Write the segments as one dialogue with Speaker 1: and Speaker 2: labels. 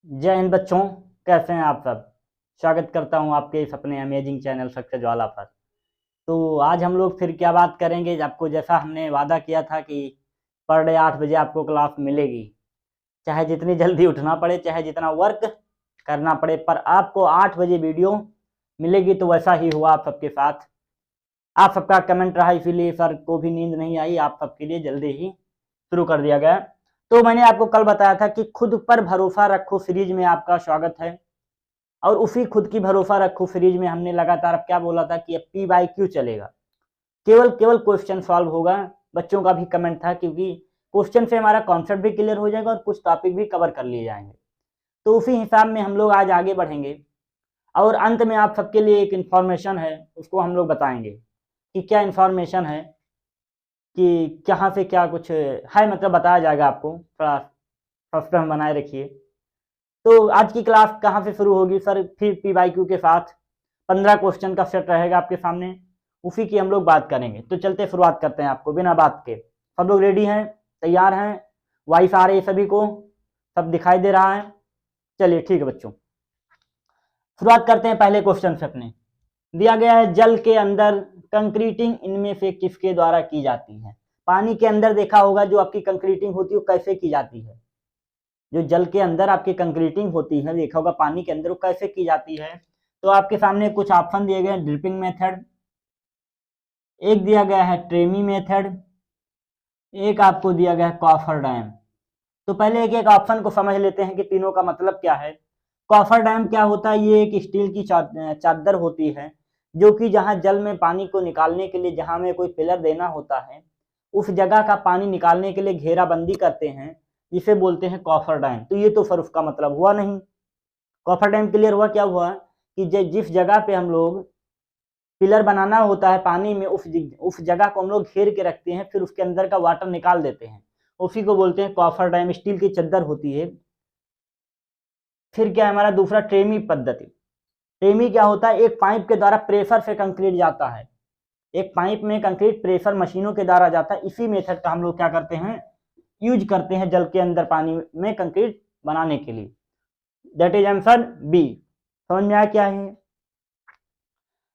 Speaker 1: जय हिंद बच्चों। कैसे हैं आप सब। स्वागत करता हूं आपके इस अपने अमेजिंग चैनल सक्सेस ज्वाला पर। तो आज हम लोग फिर क्या बात करेंगे, आपको जैसा हमने वादा किया था कि पर डे 8 बजे आपको क्लास मिलेगी। चाहे जितनी जल्दी उठना पड़े, चाहे जितना वर्क करना पड़े, पर आपको 8 बजे वीडियो मिलेगी। तो वैसा ही हुआ आप सबके साथ। आप सबका कमेंट रहा, इसीलिए सर को भी नींद नहीं आई। आप सबके लिए जल्दी ही शुरू कर दिया गया। तो मैंने आपको कल बताया था कि खुद पर भरोसा रखो सीरीज में आपका स्वागत है। और उसी खुद की भरोसा रखो सीरीज में हमने लगातार अब क्या बोला था कि अब P/Q चलेगा। केवल केवल क्वेश्चन सॉल्व होगा। बच्चों का भी कमेंट था, क्योंकि क्वेश्चन से हमारा कॉन्सेप्ट भी क्लियर हो जाएगा और कुछ टॉपिक भी कवर कर लिए जाएंगे। तो उसी हिसाब में हम लोग आज आगे बढ़ेंगे। और अंत में आप सबके लिए एक इंफॉर्मेशन है, उसको हम लोग बताएंगे कि क्या इंफॉर्मेशन है, कि कहाँ से क्या कुछ है, मतलब बताया जाएगा आपको। थोड़ा सस्पेंस बनाए रखिए। तो आज की क्लास कहाँ से शुरू होगी सर? फिर P/Q के साथ 15 क्वेश्चन का सेट रहेगा आपके सामने, उसी की हम लोग बात करेंगे। तो चलते शुरुआत करते हैं आपको बिना बात के। सब लोग रेडी हैं, तैयार हैं? वॉइस आ रही है सभी को? सब दिखाई दे रहा है? चलिए ठीक है बच्चों, शुरुआत करते हैं पहले क्वेश्चन से अपने। दिया गया है, जल के अंदर कंक्रीटिंग इनमें से किसके द्वारा की जाती है? पानी के अंदर देखा होगा जो आपकी कंक्रीटिंग होती है वो कैसे की जाती है? जो जल के अंदर आपकी कंक्रीटिंग होती है, देखा होगा पानी के अंदर, वो कैसे की जाती है? तो आपके सामने कुछ ऑप्शन दिए गए हैं। ड्रिपिंग मेथड, एक दिया गया है ट्रेमी मेथड, एक आपको दिया गया है कॉफर डैम। तो पहले एक एक ऑप्शन को समझ लेते हैं कि तीनों का मतलब क्या है। कॉफर डैम क्या होता है? ये एक स्टील की चादर होती है, जो कि जहां जल में पानी को निकालने के लिए, जहां में कोई पिलर देना होता है, उस जगह का पानी निकालने के लिए घेराबंदी करते हैं, जिसे बोलते हैं कॉफर डैम। तो ये तो सर उसका मतलब हुआ नहीं। कॉफर डैम क्लियर हुआ? क्या हुआ कि जिस जगह पे हम लोग पिलर बनाना होता है पानी में, उस जगह को हम लोग घेर के रखते हैं, फिर उसके अंदर का वाटर निकाल देते हैं, उसी को बोलते हैं कॉफर डैम। स्टील की चद्दर होती है। फिर क्या है हमारा दूसरा, ट्रेमी पद्धति। ट्रेमी क्या होता है? एक पाइप के द्वारा प्रेशर से कंक्रीट जाता है। एक पाइप में कंक्रीट प्रेशर मशीनों के द्वारा जाता है। इसी मेथड का हम लोग क्या करते हैं, यूज करते हैं जल के अंदर पानी में कंक्रीट बनाने के लिए। That is answer B. समझ में आया क्या है?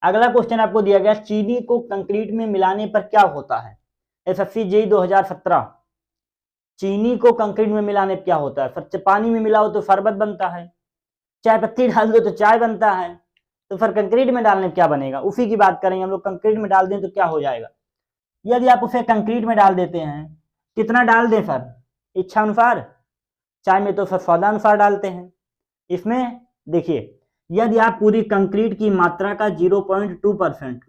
Speaker 1: अगला क्वेश्चन आपको दिया गया, चीनी को कंक्रीट में मिलाने पर क्या होता है? SSC JEE 2017। चीनी को कंक्रीट में मिलाने पर क्या होता है? सर पानी में मिलाओ तो शरबत बनता है, चाय पत्ती डाल दो तो चाय बनता है, तो फिर कंक्रीट में डालने पर क्या बनेगा? उसी की बात करेंगे हम लोग। कंक्रीट में डाल दें तो क्या हो जाएगा? यदि आप उसे कंक्रीट में डाल देते हैं, कितना डाल दें सर? इच्छा अनुसार। चाय में तो सर स्वादानुसार डालते हैं। इसमें देखिए, यदि आप पूरी कंक्रीट की मात्रा का 0.2%,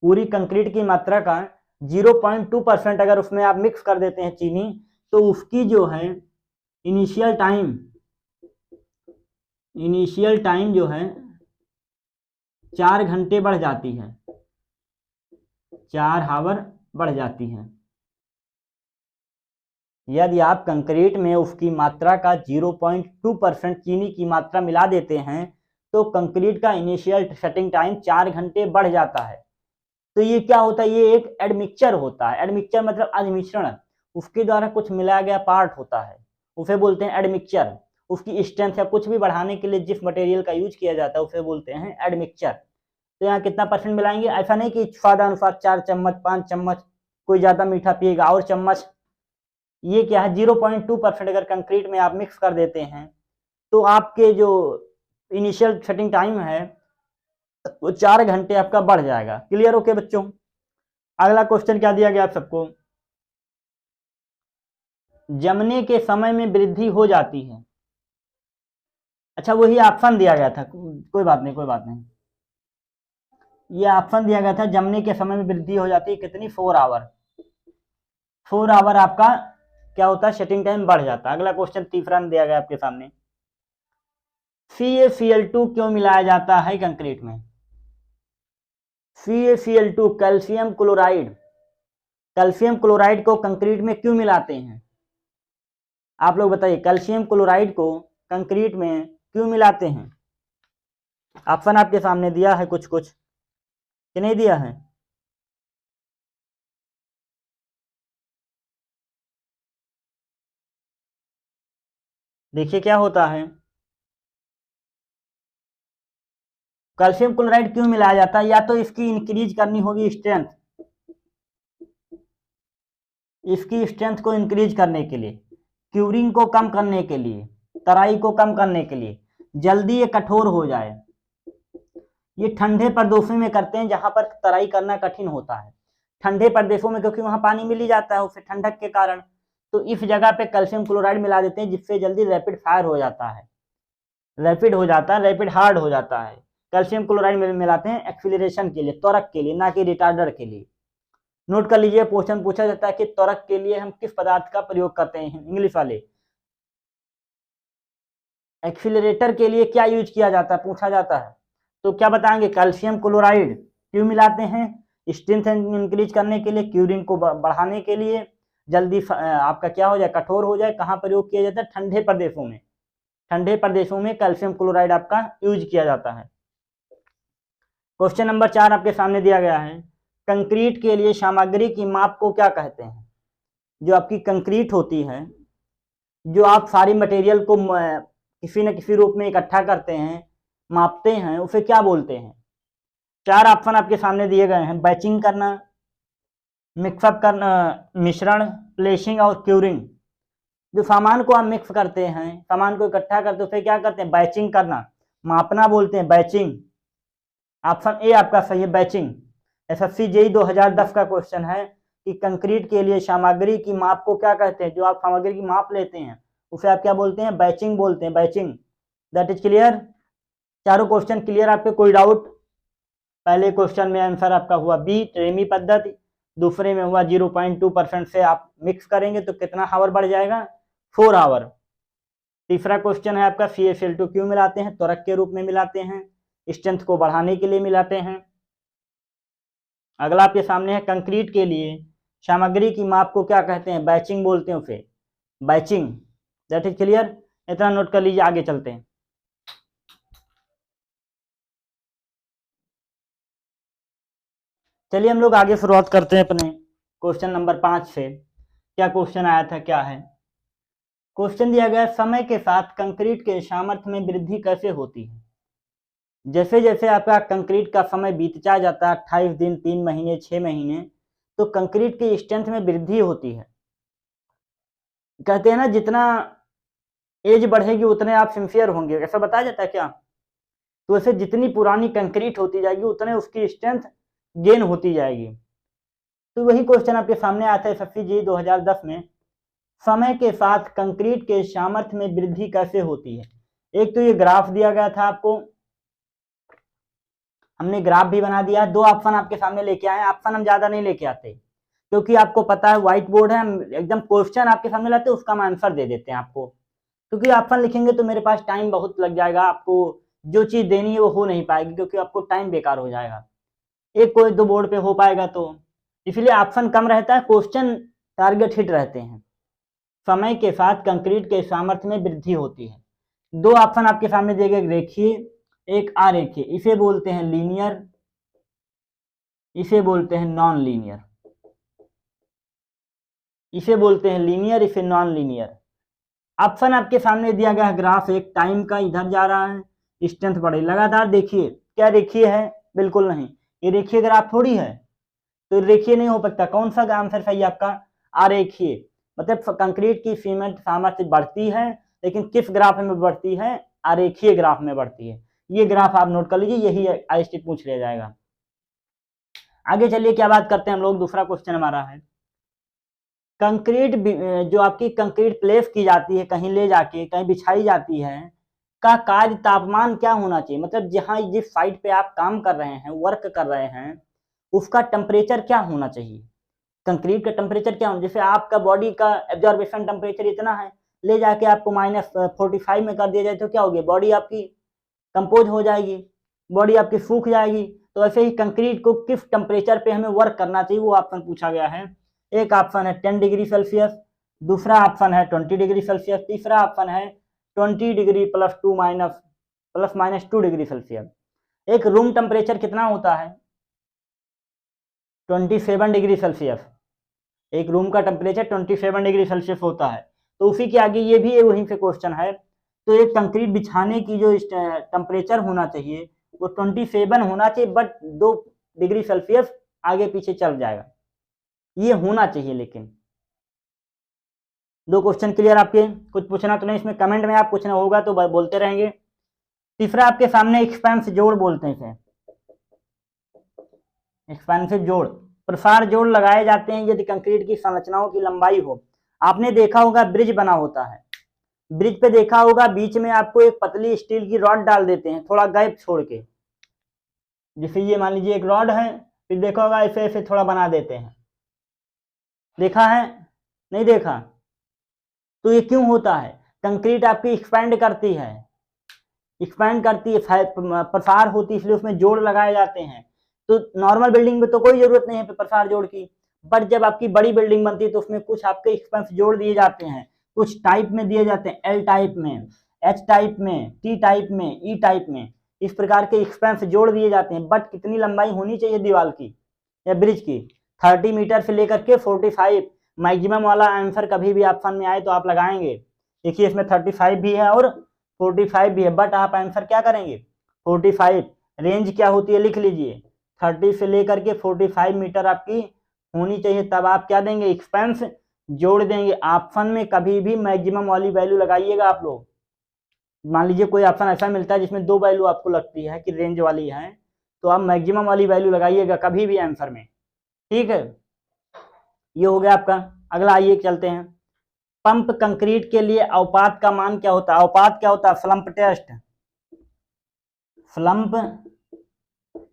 Speaker 1: पूरी कंक्रीट की मात्रा का 0.2% अगर उसमें आप मिक्स कर देते हैं चीनी, तो उसकी जो है इनिशियल टाइम, जो है 4 घंटे बढ़ जाती है, 4 हावर बढ़ जाती है। यदि आप कंक्रीट में उसकी मात्रा का 0.2% चीनी की मात्रा मिला देते हैं, तो कंक्रीट का इनिशियल सेटिंग टाइम 4 घंटे बढ़ जाता है। तो ये क्या होता है? ये एक एडमिक्सचर होता है। एडमिक्सचर मतलब अधिमिश्रण, उसके द्वारा कुछ मिलाया गया पार्ट होता है, उसे बोलते हैं एडमिक्सचर। उसकी स्ट्रेंथ या कुछ भी बढ़ाने के लिए जिस मटेरियल का यूज किया जाता है उसे बोलते हैं एडमिक्सचर। तो यहाँ कितना परसेंट मिलाएंगे? ऐसा नहीं कि स्वादानुसार 4 चम्मच 5 चम्मच, कोई ज्यादा मीठा पिएगा और चम्मच। ये क्या है, 0.2% अगर कंक्रीट में आप मिक्स कर देते हैं, तो आपके जो इनिशियल सेटिंग टाइम है वो 4 घंटे आपका बढ़ जाएगा। क्लियर? ओके बच्चों। अगला क्वेश्चन क्या दिया गया आप सबको, जमने के समय में वृद्धि हो जाती है। अच्छा, वही ऑप्शन दिया गया था, कोई बात नहीं, कोई बात नहीं। ये ऑप्शन दिया गया था, जमने के समय में वृद्धि हो जाती है कितनी? 4 आवर। 4 आवर आपका क्या होता है, सेटिंग टाइम बढ़ जाता है। अगला क्वेश्चन तीसरा दिया गया आपके सामने, CaCl2 क्यों मिलाया जाता है कंक्रीट में? CaCl2 calcium chloride, calcium chloride को कंक्रीट में क्यों मिलाते हैं? आप लोग बताइए, कैल्शियम क्लोराइड को कंक्रीट में क्यों मिलाते हैं? ऑप्शन आपके सामने दिया है कुछ कुछ, कि नहीं दिया है? देखिए क्या होता है, कैल्शियम क्लोराइड क्यों मिलाया जाता है, या तो इसकी इंक्रीज करनी होगी स्ट्रेंथ, इसकी स्ट्रेंथ को इंक्रीज करने के लिए, क्यूरिंग को कम करने के लिए, तराई को कम करने के लिए, जल्दी ये कठोर हो जाए। ये ठंडे प्रदेशों में करते हैं जहां पर तराई करना कठिन होता है, ठंडे प्रदेशों में, क्योंकि वहां पानी मिल ही जाता है उससे ठंडक के कारण, तो इस जगह पे कैल्शियम क्लोराइड मिला देते हैं जिससे जल्दी रैपिड फायर हो जाता है, रैपिड हो जाता है, रैपिड हार्ड हो जाता है। कैल्शियम क्लोराइड मिलाते हैं एक्सीलरेशन के लिए, त्वरक के लिए, ना कि रिटार्डर के लिए। नोट कर लीजिए, क्वेश्चन पूछा जाता है कि त्वरक के लिए हम किस पदार्थ का प्रयोग करते हैं, इंग्लिश वाले। एक्सीलरेटर के लिए क्या यूज किया जाता है, पूछा जाता है, तो क्या बताएंगे, कैल्शियम क्लोराइड। क्यों मिलाते हैं, स्ट्रेंथ इंक्रीज करने के लिए, क्यूरिंग को बढ़ाने के लिए, जल्दी आपका क्या हो जाए, कठोर हो जाए। कहाँ प्रयोग किया जाता है, ठंडे प्रदेशों में, ठंडे प्रदेशों में कैल्शियम क्लोराइड आपका यूज किया जाता है। क्वेश्चन नंबर 4 आपके सामने दिया गया है, कंक्रीट के लिए सामग्री की माप को क्या कहते हैं। जो आपकी कंक्रीट होती है, जो आप सारी मटेरियल को किसी न किसी रूप में इकट्ठा करते हैं, मापते हैं, उसे क्या बोलते हैं। 4 ऑप्शन आपके सामने दिए गए हैं, बैचिंग करना, मिक्सअप करना, मिश्रण, प्लेसिंग और क्यूरिंग। जो सामान को आप मिक्स करते हैं, सामान को इकट्ठा करते हैं, उसे क्या करते हैं, बैचिंग करना, मापना बोलते हैं, बैचिंग। ऑप्शन ए आपका सही है, बैचिंग। एसएससी जेईई 2010 का क्वेश्चन है कि कंक्रीट के लिए सामग्री की माप को क्या कहते हैं। जो आप सामग्री की माप लेते हैं उसे आप क्या बोलते हैं, बैचिंग बोलते हैं, बैचिंग। That is clear. चारों क्वेश्चन क्लियर आपके, कोई डाउट। पहले क्वेश्चन में आंसर आपका हुआ बी, ट्रेमी पद्धति। दूसरे में हुआ 0.2% से आप मिक्स करेंगे तो कितना हावर बढ़ जाएगा, 4 आवर। तीसरा क्वेश्चन है आपका CaCl2 क्यों मिलाते हैं, त्वरक के रूप में मिलाते हैं, स्ट्रेंथ को बढ़ाने के लिए मिलाते हैं। अगला आपके सामने है, कंक्रीट के लिए सामग्री की माप को क्या कहते हैं, बैचिंग बोलते हैं उसे, बैचिंग। That is clear. इतना नोट कर लीजिए, आगे चलते हैं। चलिए हम लोग आगे शुरुआत करते हैं अपने क्वेश्चन नंबर 5 से। क्या क्वेश्चन आया था, क्या है क्वेश्चन दिया गया, समय के साथ कंक्रीट के सामर्थ्य में वृद्धि कैसे होती है। जैसे जैसे आपका कंक्रीट का समय बीतता जाता है, 28 दिन, 3 महीने, 6 महीने, तो कंक्रीट की स्ट्रेंथ में वृद्धि होती है। कहते हैं ना, जितना एज बढ़ेगी उतने आप सिंसियर होंगे, ऐसा बताया जाता है क्या। तो वैसे जितनी पुरानी कंक्रीट होती जाएगी उतने उसकी स्ट्रेंथ गेन होती जाएगी। तो वही क्वेश्चन आपके सामने आता है एसएससी जेईई 2010 में, समय के साथ कंक्रीट के सामर्थ्य में वृद्धि कैसे होती है। एक तो ये ग्राफ दिया गया था आपको, हमने ग्राफ भी बना दिया। 2 ऑप्शन आपके सामने लेके आए। ऑप्शन हम ज्यादा नहीं लेके आते क्योंकि आपको पता है व्हाइट बोर्ड है, हम एकदम क्वेश्चन आपके सामने लाते हैं, उसका हम आंसर दे देते हैं आपको। क्योंकि ऑप्शन लिखेंगे तो मेरे पास टाइम बहुत लग जाएगा, आपको जो चीज देनी है वो हो नहीं पाएगी, क्योंकि आपको टाइम बेकार हो जाएगा। एक कोई 2 बोर्ड पे हो पाएगा, तो इसलिए ऑप्शन कम रहता है, क्वेश्चन टारगेट हिट रहते हैं। समय के साथ कंक्रीट के सामर्थ्य में वृद्धि होती है। 2 ऑप्शन आपके सामने दिए गए, रेखीय, एक अरेखीय। इसे बोलते हैं लीनियर, इसे बोलते हैं नॉन लीनियर। इसे बोलते हैं लीनियर, इसे नॉन लीनियर। ऑप्शन आपके सामने दिया गया है, ग्राफ एक टाइम का इधर जा रहा है, स्ट्रेंथ बढ़े लगातार। देखिए क्या रेखीय है, बिल्कुल नहीं, ये रेखीय ग्राफ थोड़ी है, तो रेखीय नहीं हो सकता। कौन सा आंसर सही है आपका, अरेखीय। मतलब कंक्रीट की सीमेंट सामर्थ्य बढ़ती है, लेकिन किस ग्राफ में बढ़ती है, अरेखीय ग्राफ में बढ़ती है। ये ग्राफ आप नोट कर लीजिए, यही आईएसटी पूछ लिया जाएगा। आगे चलिए, क्या बात करते हैं हम लोग, दूसरा क्वेश्चन हमारा है, कंक्रीट जो आपकी कंक्रीट प्लेस की जाती है, कहीं ले जाके कहीं बिछाई जाती है, का कार्य तापमान क्या होना चाहिए। मतलब जहां जिस साइट पे आप काम कर रहे हैं, वर्क कर रहे हैं, उसका टेम्परेचर क्या होना चाहिए। कंक्रीट का टेम्परेचर क्या होना, जैसे आपका बॉडी का एब्जॉर्बेशन टेम्परेचर इतना है, ले जाके आपको -45 में कर दिया जाए तो क्या होगी, बॉडी आपकी कंपोज हो जाएगी, बॉडी आपकी सूख जाएगी। तो ऐसे ही कंक्रीट को किस टेम्परेचर पे हमें वर्क करना चाहिए, वो ऑप्शन पूछा गया है। एक ऑप्शन है 10 डिग्री सेल्सियस, दूसरा ऑप्शन है 20 डिग्री सेल्सियस, तीसरा ऑप्शन है 20 डिग्री +2 डिग्री सेल्सियस। एक रूम टेम्परेचर कितना होता है, 27 डिग्री सेल्सियस। एक रूम का टेम्परेचर 27 डिग्री सेल्सियस होता है। तो उसी के आगे ये भी वहीं से क्वेश्चन है। तो एक कंक्रीट बिछाने की जो टेम्परेचर होना चाहिए वो 27 होना चाहिए, बट 2 डिग्री सेल्सियस आगे पीछे चल जाएगा, ये होना चाहिए। लेकिन 2 क्वेश्चन क्लियर आपके? कुछ पूछना तो नहीं इसमें? कमेंट में आप पूछना होगा तो बोलते रहेंगे। तीसरा आपके सामने एक्सपेंस जोड़ बोलते हैं इसे, एक्सपेंसिव जोड़। प्रसार जोड़ लगाए जाते हैं यदि कंक्रीट की संरचनाओं की लंबाई हो। आपने देखा होगा ब्रिज बना होता है, ब्रिज पे देखा होगा बीच में आपको एक पतली स्टील की रॉड डाल देते हैं थोड़ा गैप छोड़ के, जैसे ये मान लीजिए एक रॉड है, फिर देखा होगा ऐसे ऐसे थोड़ा बना देते हैं, देखा है? नहीं देखा? तो ये क्यों होता है? कंक्रीट आपकी एक्सपैंड करती है, एक्सपैंड करती है, प्रसार होती है, इसलिए उसमें जोड़ लगाए जाते हैं। तो नॉर्मल बिल्डिंग में तो कोई जरूरत नहीं है प्रसार जोड़ की, बट जब आपकी बड़ी बिल्डिंग बनती है तो उसमें कुछ आपके एक्सपेंस जोड़ दिए जाते हैं, कुछ टाइप में दिए जाते हैं, एल टाइप में, एच टाइप में, टी टाइप में, ई टाइप में, इस प्रकार के एक्सपेंस जोड़ दिए जाते हैं। बट कितनी लंबाई होनी चाहिए दीवार की या ब्रिज की? 30 मीटर से लेकर के 45 मैक्सिमम वाला आंसर कभी भी ऑप्शन में आए तो आप लगाएंगे। देखिए इसमें 35 भी है और 45 भी है, बट आप आंसर क्या करेंगे? 45। रेंज क्या होती है लिख लीजिए, 30 से लेकर के 45 मीटर आपकी होनी चाहिए, तब आप क्या देंगे? एक्सपेंस जोड़ देंगे। ऑप्शन में कभी भी मैक्सिमम वाली वैल्यू लगाइएगा आप लोग। मान लीजिए कोई ऑप्शन ऐसा मिलता है जिसमें 2 वैल्यू आपको लगती है कि रेंज वाली है, तो आप मैक्सिमम वाली वैल्यू लगाइएगा कभी भी आंसर में, ठीक है? ये हो गया आपका। अगला आइए चलते हैं, पंप कंक्रीट के लिए औपात का मान क्या होता है? औपात क्या होता है? फ्लम्प टेस्ट,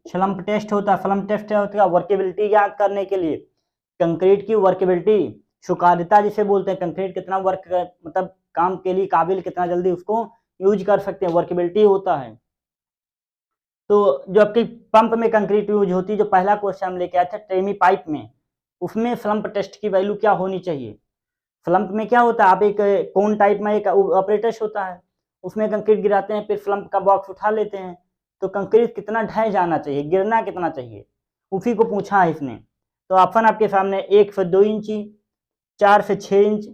Speaker 1: फ्लम्प टेस्ट होता है। फ्लम्प टेस्ट क्या होता है? वर्केबिलिटी ज्ञात करने के लिए, कंक्रीट की वर्केबिलिटी, सुकार्यता जिसे बोलते हैं, कंक्रीट कितना वर्क मतलब काम के लिए काबिल, कितना जल्दी उसको यूज कर सकते हैं, वर्केबिलिटी होता है। तो जो आपकी पंप में कंक्रीट यूज होती है, जो पहला क्वेश्चन हम लेके आए थे ट्रेमी पाइप में, उसमें फ्लम्प टेस्ट की वैल्यू क्या होनी चाहिए? फ्लम्प में क्या होता है? आप एक कोन टाइप में एक ऑपरेटर्स होता है, उसमें कंक्रीट गिराते हैं, फिर फ्लम्प का बॉक्स उठा लेते हैं। तो कंक्रीट कितना ढह जाना चाहिए, गिरना कितना चाहिए, उसी को पूछा है इसने। तो ऑप्शन आपके सामने 1 से 2 इंची, 4 से 6 इंच।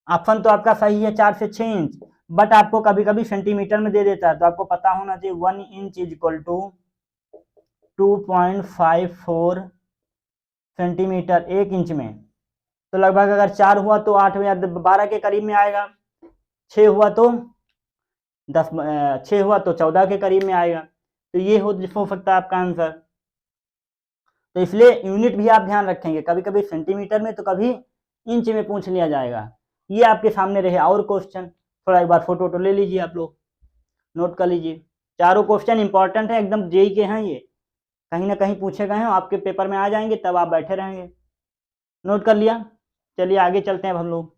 Speaker 1: ऑप्शन तो आपका सही है 4 से 6 इंच, बट आपको कभी कभी सेंटीमीटर में दे देता है, तो आपको पता होना चाहिए 1 inch is equal to 2.54 centimetre 1 inch में। तो लगभग अगर 4 हुआ तो 8 या 12 के करीब में आएगा, 6 हुआ तो 6 हुआ तो 14 के करीब में आएगा। तो ये हो सकता है आपका आंसर। तो इसलिए यूनिट भी आप ध्यान रखेंगे, कभी कभी सेंटीमीटर में तो कभी इंच में पूछ लिया जाएगा। ये आपके सामने रहे और क्वेश्चन, थोड़ा एक बार फोटो ले लीजिए आप लोग, नोट कर लीजिए। चारों क्वेश्चन इंपॉर्टेंट है, एकदम जेई के हैं, ये कहीं ना कहीं पूछे गए हैं, आपके पेपर में आ जाएंगे, तब आप बैठे रहेंगे। नोट कर लिया? चलिए आगे चलते हैं अब हम लोग।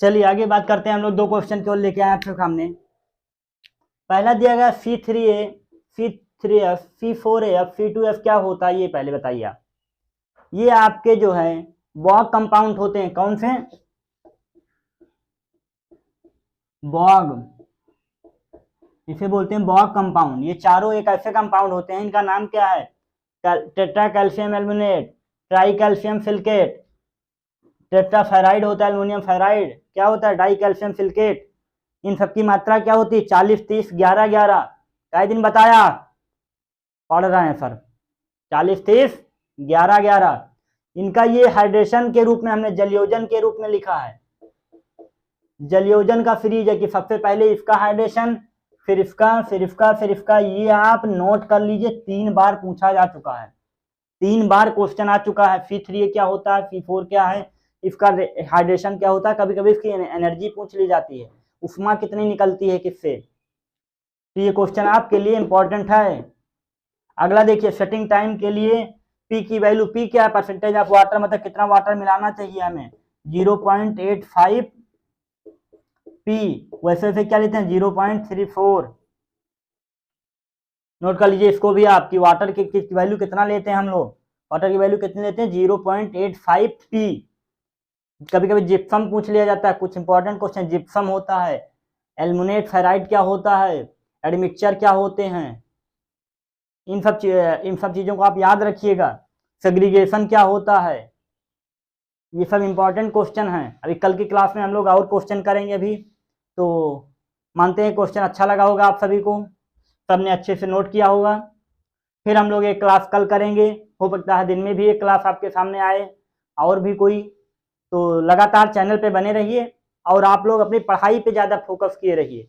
Speaker 1: चलिए आगे बात करते हैं हम लोग। 2 क्वेश्चन केवल लेके आए आपके सामने। पहला दिया गया C3A, C3F, C4AF, C2F क्या होता है ये पहले बताइए आप। ये आपके जो है बॉग कंपाउंड होते हैं, कौन से? बॉग, इसे बोलते हैं बॉग कंपाउंड। ये चारों एक ऐसे कंपाउंड होते हैं, इनका नाम क्या है? Tetra calcium aluminate, try calcium silicate, tetra ferrite होता है, एल्युमिनियम फेराइड क्या होता है? Die calcium silicate. इन सबकी मात्रा क्या होती है? 40, 30, 11, 11। कई दिन बताया, पढ़ रहे हैं सर। 40, 30, 11, 11। इनका ये हाइड्रेशन के रूप में हमने जलयोजन के रूप में लिखा है। जलयोजन का सीरीज है कि सबसे पहले इसका हाइड्रेशन, फिर इसका, फिर इसका, फिर इसका। ये आप नोट कर लीजिए, 3 बार पूछा जा चुका है, 3 बार क्वेश्चन आ चुका है। C3 क्या होता है, C4 क्या है, इसका हाइड्रेशन क्या होता है, कभी कभी इसकी एनर्जी पूछ ली जाती है, उष्मा कितनी निकलती है किससे। तो ये क्वेश्चन आपके लिए इंपॉर्टेंट है। अगला देखिए, सेटिंग टाइम के लिए पी की वैल्यू, पी क्या है? परसेंटेज ऑफ वाटर, मतलब कितना वाटर मिलाना चाहिए हमें, 0.85 पी। वैसे वैसे क्या लेते हैं? 0.34। नोट कर लीजिए इसको भी आप कि वाटर की वैल्यू कितना लेते हैं हम लोग, वाटर की वैल्यू कितनी लेते हैं? 0.85 पी। कभी कभी जिप्सम पूछ लिया जाता है, कुछ इंपॉर्टेंट क्वेश्चन जिप्सम होता है, एल्युमिनेट फेराइड क्या होता है, एडमिक्सचर क्या होते हैं, इन सब चीजों को आप याद रखिएगा। सेग्रीगेशन क्या होता है, ये सब इंपॉर्टेंट क्वेश्चन हैं। अभी कल की क्लास में हम लोग और क्वेश्चन करेंगे। अभी तो मानते हैं क्वेश्चन अच्छा लगा होगा आप सभी को, सबने अच्छे से नोट किया होगा। फिर हम लोग एक क्लास कल करेंगे, हो सकता है दिन में भी एक क्लास आपके सामने आए और भी कोई। तो लगातार चैनल पे बने रहिए और आप लोग अपनी पढ़ाई पे ज़्यादा फोकस किए रहिए।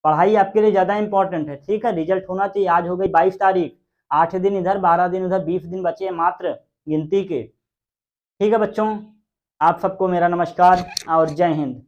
Speaker 1: पढ़ाई आपके लिए ज़्यादा इंपॉर्टेंट है, ठीक है। रिजल्ट होना चाहिए। आज हो गई 22 तारीख, 8 दिन इधर 12 दिन उधर, 20 दिन बचे हैं मात्र गिनती के। ठीक है बच्चों, आप सबको मेरा नमस्कार और जय हिंद।